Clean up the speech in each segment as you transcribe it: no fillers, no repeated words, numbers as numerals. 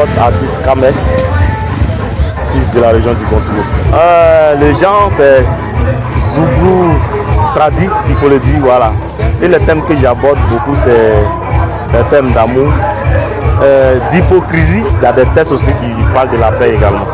votre artiste Kames, fils de la région du Gontoulou. Les gens, c'est Zouglou Tradi, il faut le dire, voilà. Et les thèmes que j'aborde beaucoup, c'est des thèmes d'amour, d'hypocrisie. Il y a des textes aussi qui parlent de la paix également.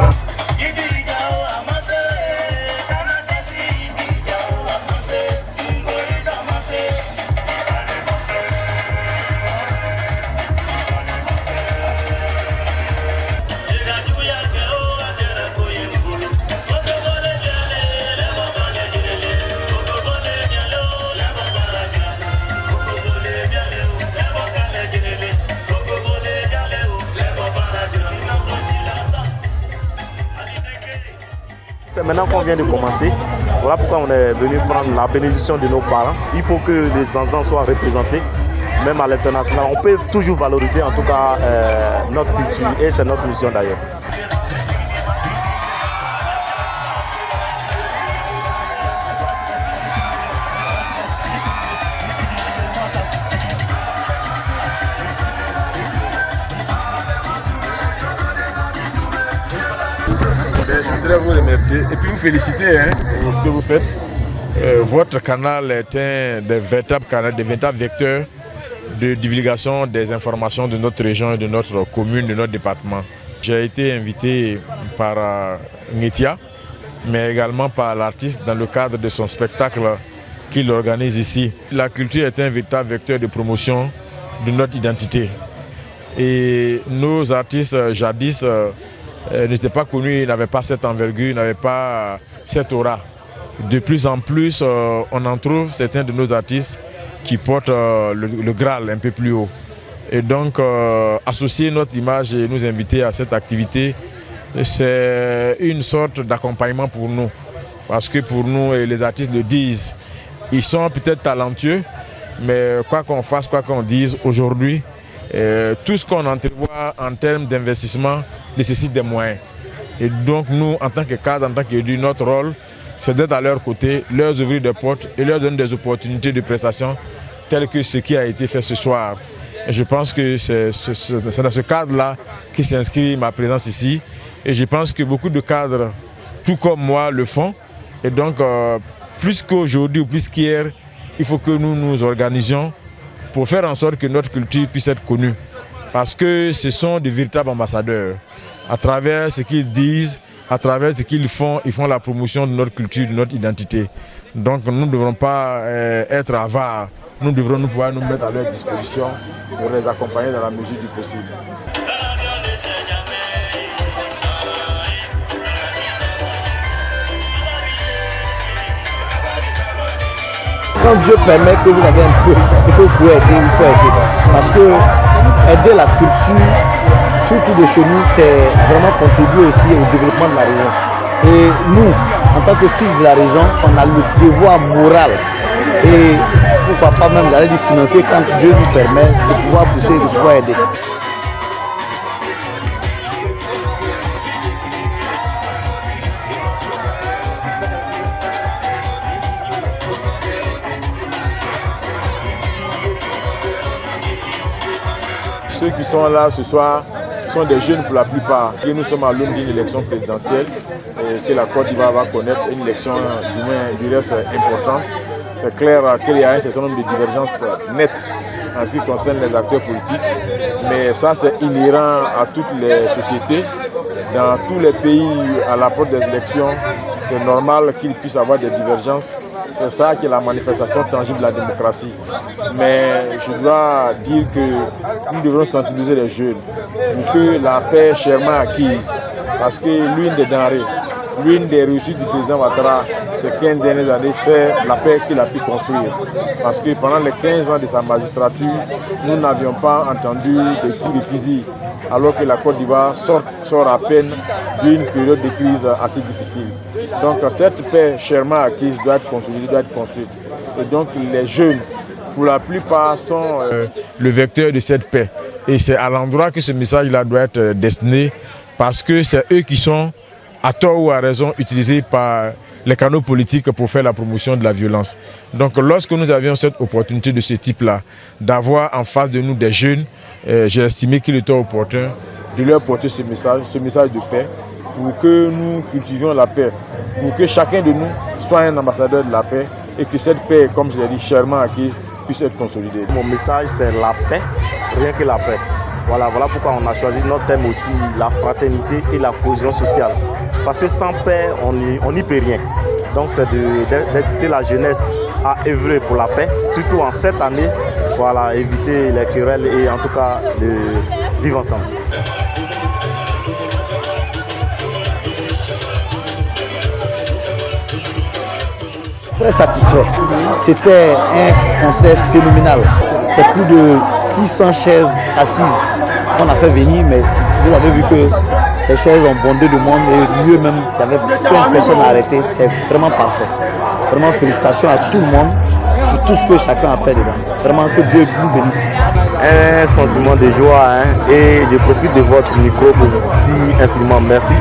C'est maintenant qu'on vient de commencer. Voilà pourquoi on est venu prendre la bénédiction de nos parents. Il faut que les enfants soient représentés, même à l'international. On peut toujours valoriser en tout cas notre culture et c'est notre mission d'ailleurs. Je voudrais vous remercier et puis vous féliciter pour ce que vous faites. Votre canal est un des véritables vecteurs de divulgation des informations de notre région, de notre commune, de notre département. J'ai été invité par Ngetia, mais également par l'artiste dans le cadre de son spectacle qu'il organise ici. La culture est un véritable vecteur de promotion de notre identité. Et nos artistes jadis n'étaient pas connus, ils n'avaient pas cette envergure, ils n'avaient pas cette aura. De plus en plus, on en trouve certains de nos artistes qui portent le Graal un peu plus haut. Et donc, associer notre image et nous inviter à cette activité, c'est une sorte d'accompagnement pour nous. Parce que pour nous, et les artistes le disent, ils sont peut-être talentueux, mais quoi qu'on fasse, quoi qu'on dise, aujourd'hui, tout ce qu'on entrevoit en termes d'investissement nécessite des moyens. Et donc nous, en tant que cadre, en tant qu'élu, notre rôle, c'est d'être à leur côté, leur ouvrir des portes et leur donner des opportunités de prestation telles que ce qui a été fait ce soir. Et je pense que c'est dans ce cadre-là qui s'inscrit ma présence ici. Et je pense que beaucoup de cadres, tout comme moi, le font. Et donc, plus qu'aujourd'hui ou plus qu'hier, il faut que nous nous organisions pour faire en sorte que notre culture puisse être connue. Parce que ce sont des véritables ambassadeurs. À travers ce qu'ils disent, à travers ce qu'ils font, ils font la promotion de notre culture, de notre identité. Donc nous ne devrons pas être avares. Nous devrons pouvoir nous mettre à leur disposition pour les accompagner dans la mesure du possible. Quand Dieu permet que vous avez un peu et que vous pouvez aider, il faut aider. Parce que aider la culture, surtout de chez nous, c'est vraiment contribuer aussi au développement de la région. Et nous, en tant que fils de la région, on a le devoir moral et pourquoi pas même d'aller du financier quand Dieu nous permet de pouvoir pousser, de pouvoir aider. Ceux qui sont là ce soir sont des jeunes pour la plupart. Et nous sommes à l'aune d'une élection présidentielle que la Côte d'Ivoire va connaître, une élection du reste importante. C'est clair qu'il y a un certain nombre de divergences nettes en ce qui concerne les acteurs politiques, mais ça c'est inhérent à toutes les sociétés. Dans tous les pays à l'approche des élections, c'est normal qu'il puisse y avoir des divergences. C'est ça qui est la manifestation tangible de la démocratie. Mais je dois dire que nous devons sensibiliser les jeunes pour que la paix chèrement acquise, parce que l'une des réussites du président Ouattara, ces 15 dernières années, c'est la paix qu'il a pu construire. Parce que pendant les 15 ans de sa magistrature, nous n'avions pas entendu des coups de fusil, alors que la Côte d'Ivoire sort à peine d'une période de crise assez difficile. Donc cette paix chèrement acquise doit être consolidée, doit être construite. Et donc les jeunes, pour la plupart, sont le vecteur de cette paix. Et c'est à l'endroit que ce message-là doit être destiné, parce que c'est eux qui sont, à tort ou à raison, utilisés par les canaux politiques pour faire la promotion de la violence. Donc lorsque nous avions cette opportunité de ce type-là, d'avoir en face de nous des jeunes, j'ai estimé qu'il était opportun de leur porter ce message de paix, pour que nous cultivions la paix, pour que chacun de nous soit un ambassadeur de la paix et que cette paix, comme je l'ai dit, chèrement acquise, puisse être consolidée. Mon message, c'est la paix, rien que la paix. Voilà pourquoi on a choisi notre thème aussi, la fraternité et la cohésion sociale. Parce que sans paix, on n'y peut rien. Donc c'est d'inciter la jeunesse à œuvrer pour la paix, surtout en cette année, voilà, éviter les querelles et en tout cas de vivre ensemble. Très satisfait. C'était un concert phénoménal. C'est plus de 600 chaises assises qu'on a fait venir, mais vous avez vu que les chaises ont bondé de monde et mieux même, il y avait plein de personnes à arrêter. C'est vraiment parfait. Vraiment félicitations à tout le monde pour tout ce que chacun a fait dedans. Vraiment que Dieu vous bénisse. Un sentiment de joie et je profite de votre micro pour dire infiniment merci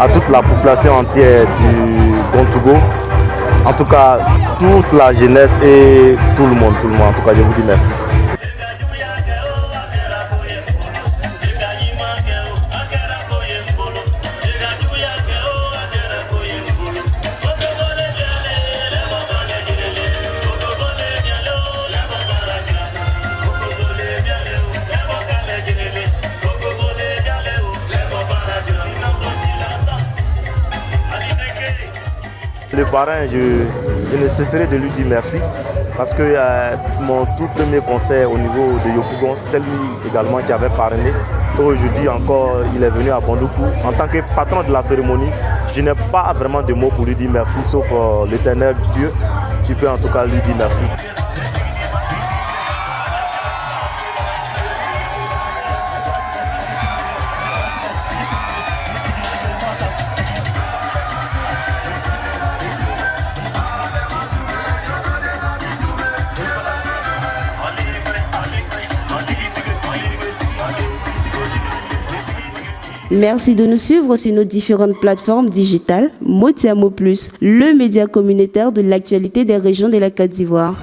à toute la population entière du Bon-Togo. En tout cas, toute la jeunesse et tout le monde. En tout cas, je vous dis merci. Le parrain, je ne cesserai de lui dire merci parce que mon tout premier concert au niveau de Yopougon, c'était lui également qui avait parrainé. Et aujourd'hui encore, il est venu à Bandoukou. En tant que patron de la cérémonie, je n'ai pas vraiment de mots pour lui dire merci, sauf l'éternel Dieu qui peut en tout cas lui dire merci. Merci de nous suivre sur nos différentes plateformes digitales. Motiamo Plus, le média communautaire de l'actualité des régions de la Côte d'Ivoire.